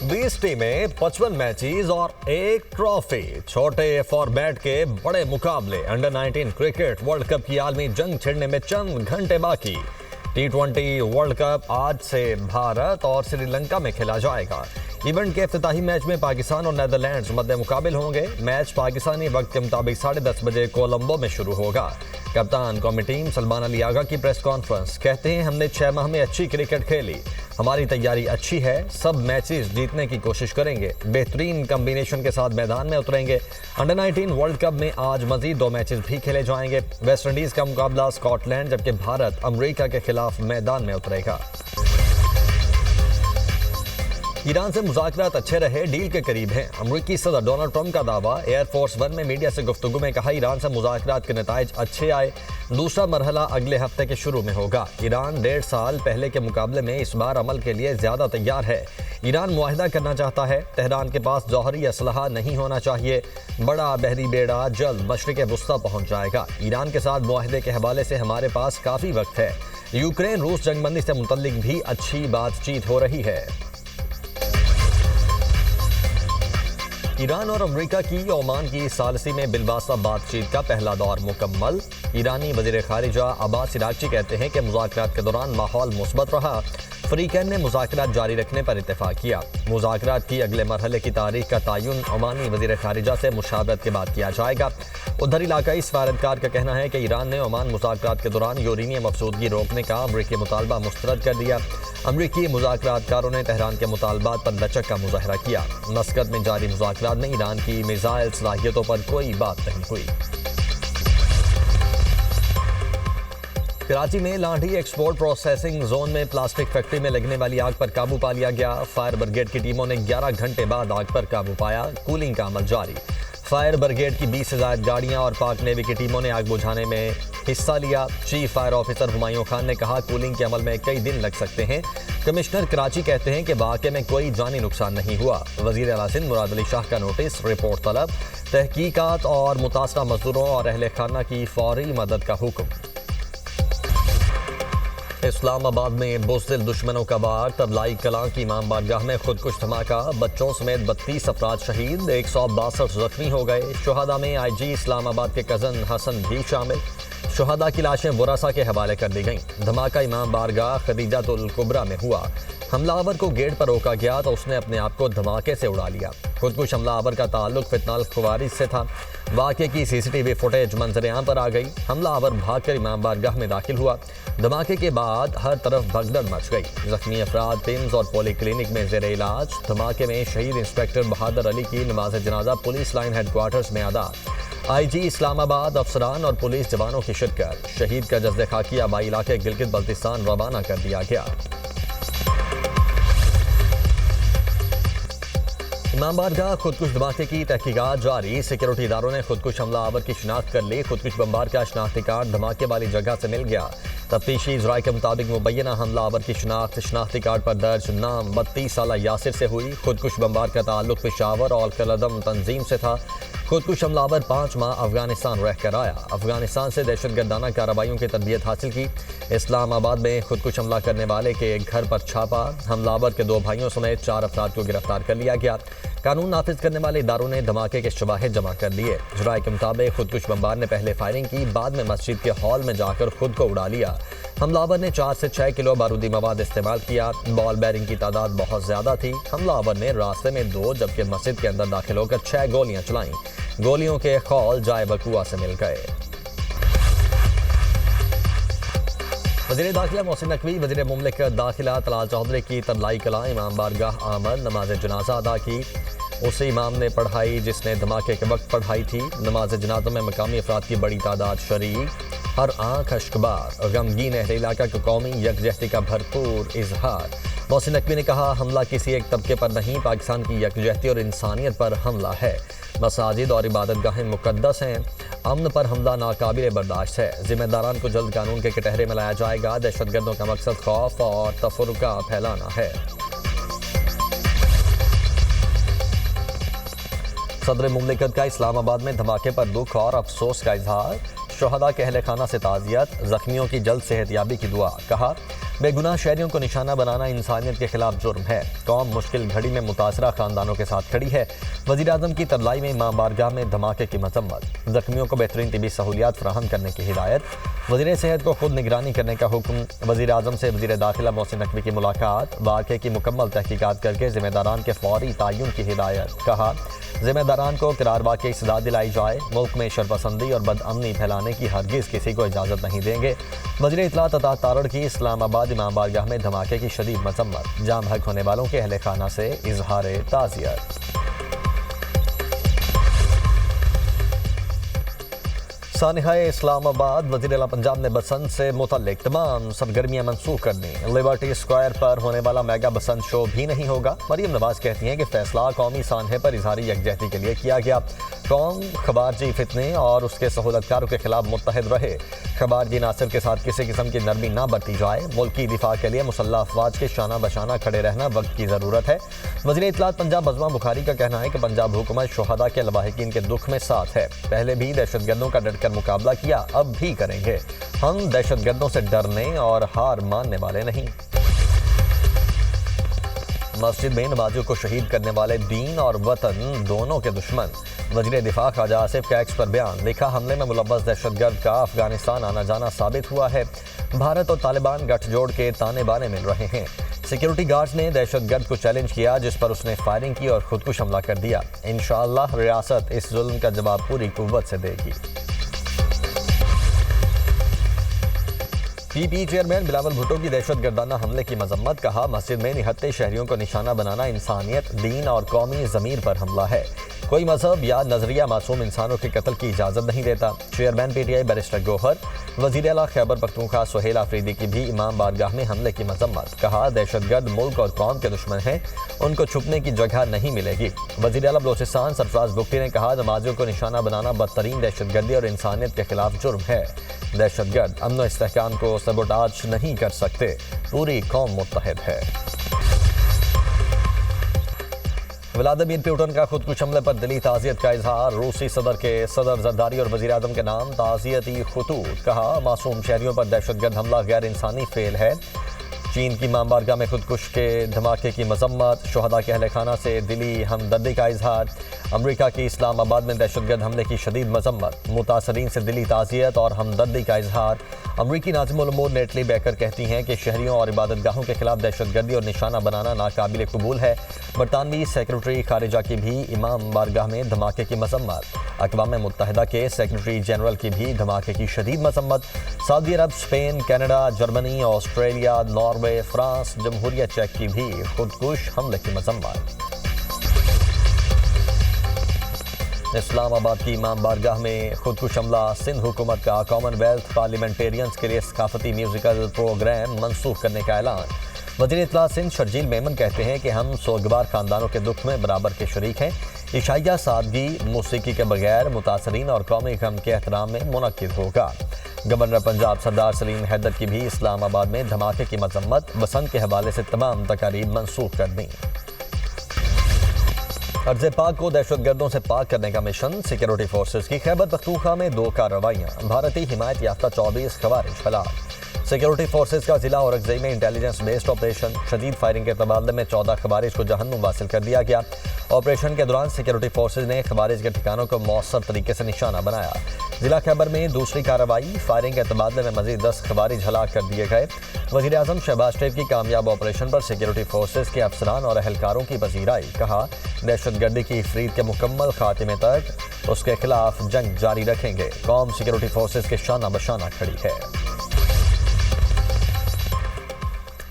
20 टीमें, 55 मैचेस और एक ट्रॉफी। छोटे फॉर्मेट के बड़े मुकाबले अंडर 19 क्रिकेट वर्ल्ड कप की आलमी जंग छिड़ने में चंद घंटे बाकी। T20 वर्ल्ड कप आज से भारत और श्रीलंका में खेला जाएगा। इवेंट के इफ्तिताही मैच में पाकिस्तान और नेदरलैंड्स मध्य मुकाबिल होंगे। मैच पाकिस्तानी वक्त के मुताबिक 10:30 बजे कोलंबो में शुरू होगा। कप्तान कौमी टीम सलमान अली आगा की प्रेस कॉन्फ्रेंस। कहते हैं, हमने 6 माह में अच्छी क्रिकेट खेली, हमारी तैयारी अच्छी है, सब मैचेस जीतने की कोशिश करेंगे, बेहतरीन कॉम्बिनेशन के साथ मैदान में उतरेंगे। अंडर 19 वर्ल्ड कप में आज मजीद 2 मैचेस भी खेले जाएंगे। वेस्ट इंडीज का मुकाबला स्कॉटलैंड, जबकि भारत अमेरिका के खिलाफ मैदान में उतरेगा। ईरान से मुज़ाकरात अच्छे रहे, डील के करीब हैं। अमेरिकी सदर डोनाल्ड ट्रंप का दावा। एयरफोर्स वन में मीडिया से गुफ्तगू में कहा, ईरान से मुज़ाकरात के नताइज अच्छे आए। दूसरा मरहला अगले हफ्ते के शुरू में होगा। ईरान 1.5 साल पहले के मुकाबले में इस बार अमल के लिए ज्यादा तैयार है। ईरान मुआहिदा करना चाहता है। तेहरान के पास जौहरी असलहा नहीं होना चाहिए। बड़ा बहरी बेड़ा जल्द मशरिक़ वुस्ता पहुंच जाएगा। ईरान के साथ मुआहिदे के हवाले से हमारे पास काफ़ी वक्त है। यूक्रेन रूस जंगबंदी से मुतल्लिक भी अच्छी बातचीत हो रही है। ईरान और अमेरिका की ओमान की सालसी में बिलवास्ता बातचीत का पहला दौर मुकम्मल। ईरानी वज़ीर ख़ारिजा अब्बास इराक़ची कहते हैं कि मुज़ाकरात के दौरान माहौल मुस्बत रहा। फ़रीक़ैन ने मुज़ाकरात जारी रखने पर इत्तेफ़ाक़ किया। मुज़ाकरात की अगले मरहले की तारीख का तयन ओमानी वज़ीर ख़ारिजा से मुशावरत के बाद किया जाएगा। उधर इलाकाई सफारतकार का कहना है कि ईरान ने ओमान मुज़ाकरात के दौरान यूरेनियम अफसूदगी रोकने का अमरीकी मुतालबा मुस्तरद कर दिया। अमरीकी मुज़ाकरातकारों ने तेहरान के मुतालबात पर लचक का मुज़ाहरा किया। मस्कत में जारी मुज़ाकरात में ईरान की मिसाइल सलाहियतों पर कोई बात नहीं हुई। कराची में लाठी एक्सपोर्ट प्रोसेसिंग जोन में प्लास्टिक फैक्ट्री में लगने वाली आग पर काबू पा लिया गया। फायर ब्रिगेड की टीमों ने 11 घंटे बाद आग पर काबू पाया। कूलिंग का अमल जारी। फायर ब्रिगेड की 20 से ज़ायद गाड़ियां और पाक नेवी की टीमों ने आग बुझाने में हिस्सा लिया। Chief fire officer Humayun Khan ने कहा, कूलिंग के अमल में कई दिन लग सकते हैं। कमिश्नर कराची कहते हैं कि वाक़े में कोई जानी नुकसान नहीं हुआ। वज़ीर आला सिंध मुराद अली शाह का नोटिस, रिपोर्ट तलब, तहकीकात और मुतासरा मजदूरों और अहले खाना की फौरी मदद का हुक्म। इस्लामाबाद में बुज़दिल दुश्मनों का वार। तबलाई कलां की इमाम बारगाह में खुदकुश धमाका। बच्चों समेत 32 अफराद शहीद, 162 जख्मी हो गए। शुहदा में IG इस्लामाबाद के कज़न हसन भी शामिल। शुहदा की लाशें वरासा के हवाले कर दी गईं। धमाका इमाम बारगाह खदीजातुल कुबरा में हुआ। हमलावर को गेट पर रोका गया तो उसने अपने आप को धमाके से उड़ा लिया। खुदकुश हमलावर का ताल्लुक फितनाल खवारिज से था। वाक़े की CCTV फुटेज मंजर-ए-आम पर आ गई। हमलावर भागकर इमाम बारगाह में दाखिल हुआ। धमाके के बाद हर तरफ भगदड़ मच गई। जख्मी अफराद पिम्स और पॉली क्लिनिक में ज़ेर इलाज। धमाके में शहीद इंस्पेक्टर बहादुर अली की नमाज जनाजा पुलिस लाइन हेडक्वार्टर्स में अदा। IG इस्लामाबाद अफसरान और पुलिस जवानों की शिरकत। शहीद का जज़्बे खाकी आबाई इलाके गिलगित बल्तिस्तान रवाना कर दिया गया। इमाम बारगाह खुदकुश धमाके की तहकीकात जारी। सिक्योरिटी इदारों ने खुदकुश हमलावर की शिनाख्त कर ली। खुदकुश बम्बार का शनाख्ती कार्ड धमाके वाली जगह से मिल गया। तफ्तीशी ज़राए के मुताबिक मुबैना हमलावर की शनाख्ती कार्ड पर दर्ज नाम 32 साला यासिर से हुई। खुदकुश बम्बार का ताल्लुक पेशावर और कलदम तंजीम से था। खुदकुश हमलावर 5 माह अफगानिस्तान रह कर आया। अफगानिस्तान से दहशतगर्दाना कार्रवाइयों की तरबियत हासिल की। इस्लामाबाद में खुदकुश हमला करने वाले के एक घर पर छापा। हमलावर के 2 भाइयों समेत 4 अफराद को गिरफ्तार कर लिया गया। कानून नाफिज करने वाले इदारों ने धमाके के शवाहिद जमा कर लिए। ज़राए के मुताबिक खुदकुश बम्बार ने पहले फायरिंग की, बाद में मस्जिद के हॉल में जाकर खुद को उड़ा लिया। हमलावर ने 4 से 6 किलो बारूदी मवाद इस्तेमाल किया। बॉल बैरिंग की तादाद बहुत ज़्यादा थी। हमलावर ने रास्ते में 2 जबकि मस्जिद के अंदर दाखिल होकर 6 गोलियां चलाईं। गोलियों के खौल जाए बकुआ से मिल गए। वज़ीर दाखिला मोहसिन नकवी, वज़ीर मुमलिकत दाखिला तलाल चौधरी की तबलाई कलां इमाम बारगाह आमद, नमाज जनाजा अदा की। उसी इमाम ने पढ़ाई जिसने धमाके के वक्त पढ़ाई थी। नमाज जनाजा में मकामी अफराद की बड़ी तादाद शरीक। हर आंख अश्कबार। गमगीन अहले इलाका को कौमी यकजहती का भरपूर इजहार। मोहसिन नकवी ने कहा, हमला किसी एक तबके पर नहीं, पाकिस्तान की यकजहती और इंसानियत पर हमला है। मसाजिद और इबादत गाहें मुकद्दस हैं। अमन पर हमला नाकाबिल बर्दाश्त है। जिम्मेदारान को जल्द कानून के कटहरे में लाया जाएगा। दहशतगर्दों का मकसद खौफ और तफरुका फैलाना है। सदर मुमलिकत का इस्लामाबाद में धमाके पर दुख और अफसोस का इजहार। शुहदा के अहले खाना से ताज़ियत। जख्मियों की जल्द सेहतयाबी की दुआ। कहा, बेगुनाह शहरियों को निशाना बनाना इंसानियत के खिलाफ जुर्म है। कौम मुश्किल घड़ी में मुतासरा खानदानों के साथ खड़ी है। वज़ीर-ए-आज़म की तबलाई में इमाम बारगाह में धमाके की मजम्मत। जख्मियों को बेहतरीन तिबी सहूलियात फराहम करने की हिदायत। वज़ीर सेहत को खुद निगरानी करने का हुक्म। वज़ीर-ए-आज़म से वज़ीर दाखिला मोहसिन नकवी की मुलाकात। वाक़े की मुकम्मल तहकीकात करके ज़िम्मेदारान के फौरी तायुन की हिदायत। कहा, ज़िम्मेदारान को किरार वाक़ई की सज़ा दिलाई जाए। मुल्क में शरपसंदी और बदअमनी फैलाने की हरगिज़ किसी को इजाज़त नहीं देंगे। वज़ीर इत्तलात अता तारड़ की इस्लामाबाद इमाम बारगाह में धमाके की शदीद मजम्मत। जाम हक होने वालों के अहले खाना से इजहार ताज़ियत। सानिहाए इस्लामाबाद वज़ीर आला पंजाब ने बसंत से मुतल्लिक तमाम सरगर्मियां मनसूख कर दी। लिबर्टी स्क्वायर पर होने वाला मेगा बसंत शो भी नहीं होगा। मरियम नवाज कहती हैं कि फैसला कौमी सानहे पर इजहारी यकजहती के लिए किया गया। कौम खबारजी फितने और उसके सहूलतकारों के खिलाफ मुत्तहिद रहे। खबारजी नासिर के साथ किसी किस्म की नरमी ना बरती जाए। मुल्क की दिफा के लिए मुसल्लह अफवाज के शाना बशाना खड़े रहना वक्त की ज़रूरत है। वज़ीर इत्तलात पंजाब अज़मा बुखारी का कहना है कि पंजाब हुकूमत शुहदा के लवाहिकीन के दुख में साथ है। पहले भी दहशतगर्दों का डटकर मुकाबला किया, अब भी करेंगे। हम दहशतगर्दों से डरने और हार मानने वाले नहीं। मस्जिद में नमाजियों को शहीद करने वाले दीन और वतन दोनों के दुश्मन। वज़ीर दिफा ख्वाजा आसिफ का एक्स पर बयान। लिखा, हमले में मुलव्वस दहशतगर्द का अफगानिस्तान आना जाना साबित हुआ है। भारत और तालिबान गठजोड़ के ताने बाने मिल रहे हैं। सिक्योरिटी गार्ड्स ने दहशतगर्द को चैलेंज किया, जिस पर उसने फायरिंग की और खुदकुश हमला कर दिया। इंशाअल्लाह रियासत इस जुल्म का जवाब पूरी कुव्वत से देगी। पीपी चेयरमैन बिलावल भुट्टो की दहशतगर्दाना हमले की मजम्मत। कहा, मस्जिद में निहत्ते शहरियों को निशाना बनाना इंसानियत, दीन और कौमी ज़मीर पर हमला है। कोई मजहब या नजरिया मासूम इंसानों के कत्ल की इजाज़त नहीं देता। Chairman PTI barrister Gauhar. वज़ीर आला खैबर पख्तूनख्वा सुहेल आफरीदी की भी इमाम बारगाह में हमले की मजम्मत। कहा, दहशतगर्द मुल्क और कौम के दुश्मन हैं, उनको छुपने की जगह नहीं मिलेगी। वज़ीर आला बलोचिस्तान सरफराज बुख्ती ने कहा, नमाजियों को निशाना बनाना बदतरीन दहशतगर्दी और इंसानियत के खिलाफ जुर्म है। दहशतगर्द अमन और इस्तेहकाम को सबोटाज नहीं कर सकते। पूरी कौम मुत्तहिद है। व्लादिमीर पुतिन का खुदकुश हमले पर दिली ताज़ियत का इजहार। रूसी सदर के सदर जरदारी और वज़ीर आज़म के नाम ताज़ियती खुतूत। कहा, मासूम शहरियों पर दहशतगर्द हमला गैर इंसानी फेल है। चीन की इमाम बारगाह में खुदकुश के धमाके की मजम्मत। शुहदा के अहले खाना से दिली हमदर्दी का इजहार। अमरीका की इस्लामाबाद में दहशतगर्द हमले की शदीद मजम्मत। मुतासरीन से दिली ताज़ियत और हमदर्दी का इजहार। अमरीकी नाज़िमुल उमूर नेटली बैकर कहती हैं कि शहरियों और इबादतगाहों के खिलाफ दहशतगर्दी और निशाना बनाना नाकाबिल कबूल है। बरतानवी सेक्रेटरी खारिजा की भी इमाम बारगाह में धमाके की मजम्मत। अक़वाम मुत्तहिदा के सेक्रेटरी जनरल की भी धमाके की शदीद मजम्मत। Saudi Arab, Spain, Canada, Germany, Australia, Norway, France, जमहूरिया चेक की भी खुदकुश हमले की मजम्मत। इस्लामाबाद की इमाम बारगाह में खुदकुश हमला। सिंध हुकूमत का कॉमनवेल्थ पार्लियामेंटेरियंस के लिए सकाफती म्यूजिकल प्रोग्राम मनसूख करने का ऐलान। वज़ीर इत्तलात सिंध शर्जील मेमन कहते हैं कि हम सोगवार खानदानों के दुख में बराबर के शरीक हैं। इशाइया सादगी मौसीकी के बगैर मुतासरीन और कौमी गम के एहतराम में मुनक्किद होगा। गवर्नर पंजाब सरदार सलीम हैदर की भी इस्लामाबाद में धमाके की मजम्मत। बसंत के हवाले से तमाम तकारीब मनसूख कर दी। अर्ज़ पाक को दहशतगर्दों से पाक करने का मिशन। सिक्योरिटी फोर्सेज की खैबर पख्तूनख्वा में 2 कार्रवाइयाँ। भारतीय हिमायत याफ्ता 24 खवारिज हलाक। सिक्योरिटी फोर्सेज का जिला औरंगज़ेब में इंटेलिजेंस बेस्ड ऑपरेशन। शदीद फायरिंग के तबादले में 14 खवारिज को जहन्नुम वासिल कर दिया गया। ऑपरेशन के दौरान सिक्योरिटी फोर्सेज ने खवारिज के ठिकानों को मौसर तरीके से निशाना बनाया। जिला खैबर में दूसरी कार्रवाई। फायरिंग के तबादले में मजीद 10 खवारिज हलाक कर दिए गए। वज़ीर आज़म शहबाज शरीफ की कामयाब ऑपरेशन पर सिक्योरिटी फोर्सेज के अफसरान और अहलकारों की पजीराई। कहा, दहशतगर्दी की इफरीत के मुकम्मल खात्मे तक उसके खिलाफ जंग जारी रखेंगे। कौम सिक्योरिटी फोर्सेज के शाना बशाना खड़ी है।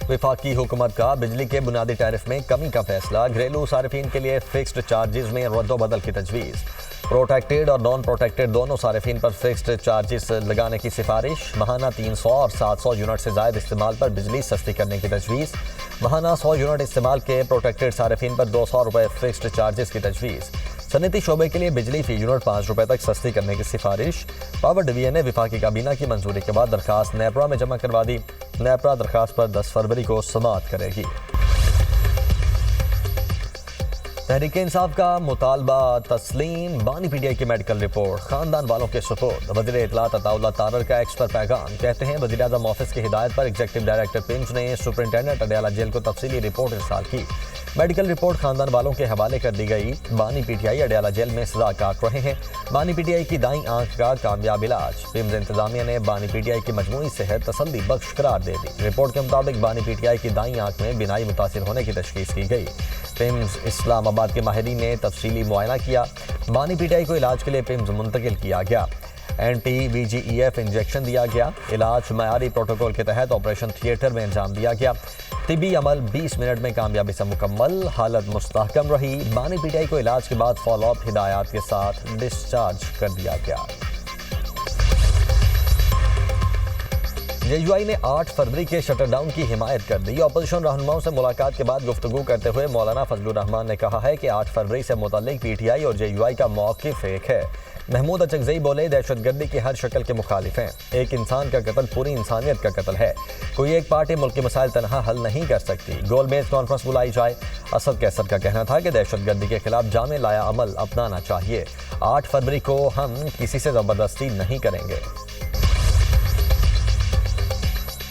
वफाकी हुकूमत का बिजली के बुनियादी टैरिफ में कमी का फैसला। घरेलू सारिफीन के लिए फिक्स्ड चार्जेस में रद्दोबदल की तजवीज़। प्रोटेक्टेड और नॉन प्रोटेक्टेड दोनों सारिफीन पर फिक्स्ड चार्जेस लगाने की सिफारिश। महाना 300 और 700 यूनिट से ज़ायद इस्तेमाल पर बिजली सस्ती करने की तजवीज़। महाना 100 यूनिट इस्तेमाल के प्रोटेक्टेड सारिफीन पर 200 रुपये फिक्स्ड चार्जेस की तजवीज़। सनती शोबे के लिए बिजली फी यूनिट 5 रुपये तक सस्ती करने की सिफारिश। पावर डिवीजन ने वफाकी काबीना की मंजूरी के बाद दरखास्त नेपरा में जमा करवा दी। नेपरा दरखास्त पर 10 फरवरी को समाअत करेगी। तहरीक इंसाफ का मुतालबा तस्लीम, बानी पीटीआई की मेडिकल रिपोर्ट खानदान वालों के सुपुर्द। वज़ीर इत्तलात अताउल्लाह तारर का एक्स पर पैगाम, कहते हैं वज़ीर आज़म ऑफिस की हिदायत पर एग्जीक्यूटिव डायरेक्टर पिम्स ने सुपरिंटेंडेंट अडयाला जेल को तफसीली रिपोर्ट इरसाल की। मेडिकल रिपोर्ट खानदान वालों के हवाले कर दी गई। बानी पीटीआई अडयाला जेल में सजा काट रहे हैं। बानी पीटीआई की दाईं आंख का कामयाब इलाज। पिम्स इंतजामिया ने बानी पीटीआई की मजमूई सेहत तसल्ली बख्श करार दे दी। रिपोर्ट के मुताबिक बानी पीटीआई की दाईं आंख में बिनाई मुतासिर होने की तशखीस की गई। पिम्स इस्लामाबाद के माहिरीन ने तफसीली मुआयना किया। बानी पीटीआई को इलाज के लिए पिम्स मुंतकिल किया गया। anti-VGEF इंजेक्शन दिया गया। इलाज मयारी प्रोटोकॉल के तहत ऑपरेशन थिएटर में अंजाम दिया गया। तिबी अमल 20 मिनट में कामयाबी से मुकम्मल। हालत मुस्तहकम रही। बानी पीटीआई को इलाज के बाद फॉलोअप हिदायत के साथ डिस्चार्ज कर दिया गया। JUI ने 8 फरवरी के शटर डाउन की हिमायत कर दी। अपोजिशन रहनुमाओं से मुलाकात के बाद गुफ्तगू करते हुए मौलाना फजलुर रहमान ने कहा है कि 8 फरवरी से मुतल्लिक PTI और JUI का मौक़िफ़ एक है। महमूद अचकज़ई बोले, दहशतगर्दी की हर शक्ल के मुखालिफ हैं। एक इंसान का कत्ल पूरी इंसानियत का कत्ल है। कोई एक पार्टी मुल्क के मसाइल तनहा हल नहीं कर सकती। गोल मेज कॉन्फ्रेंस बुलाई जाए। असद कैसर का कहना था कि दहशतगर्दी के खिलाफ जामे लाया अमल अपनाना चाहिए। 8 फरवरी को हम किसी से ज़बरदस्ती नहीं करेंगे।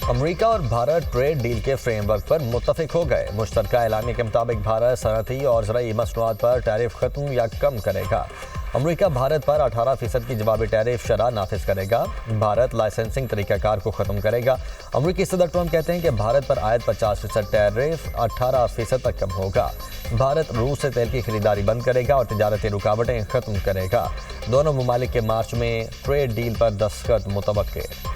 अमेरिका और भारत ट्रेड डील के फ्रेमवर्क पर मुत्तफिक हो गए। मुश्तरका एलानिया के मुताबिक भारत सनअती और ज़राई मसनूआत पर टैरिफ खत्म या कम करेगा। अमेरिका भारत पर 18% की जवाबी टैरिफ शरह नाफिज करेगा। भारत लाइसेंसिंग तरीक़ाकार को ख़त्म करेगा। अमेरिकी सदर ट्रंप कहते हैं कि भारत पर आयद 50% टैरिफ 18% तक कम होगा। भारत रूस से तेल की खरीदारी बंद करेगा और तिजारती रुकावटें ख़त्म करेगा। दोनों ममालिक के मार्च में ट्रेड डील पर दस्तखत मुतवक्के।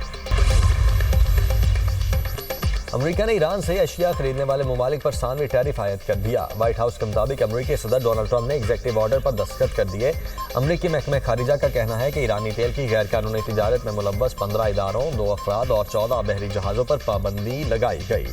अमेरिका ने ईरान से अशिया खरीदने वाले ममालिक पर 97वीं टैरिफ आयद कर दिया। व्हाइट हाउस के मुताबिक अमेरिकी सदर डोनाल्ड ट्रंप ने एग्जीक्यूटिव ऑर्डर पर दस्तखत कर दिए। अमेरिकी महकमे खारिजा का कहना है कि ईरानी तेल की गैर कानूनी तिजारत में मुलव्वस 15 इदारों, 2 अफराद और 14 बहरी जहाज़ों पर पाबंदी लगाई गई।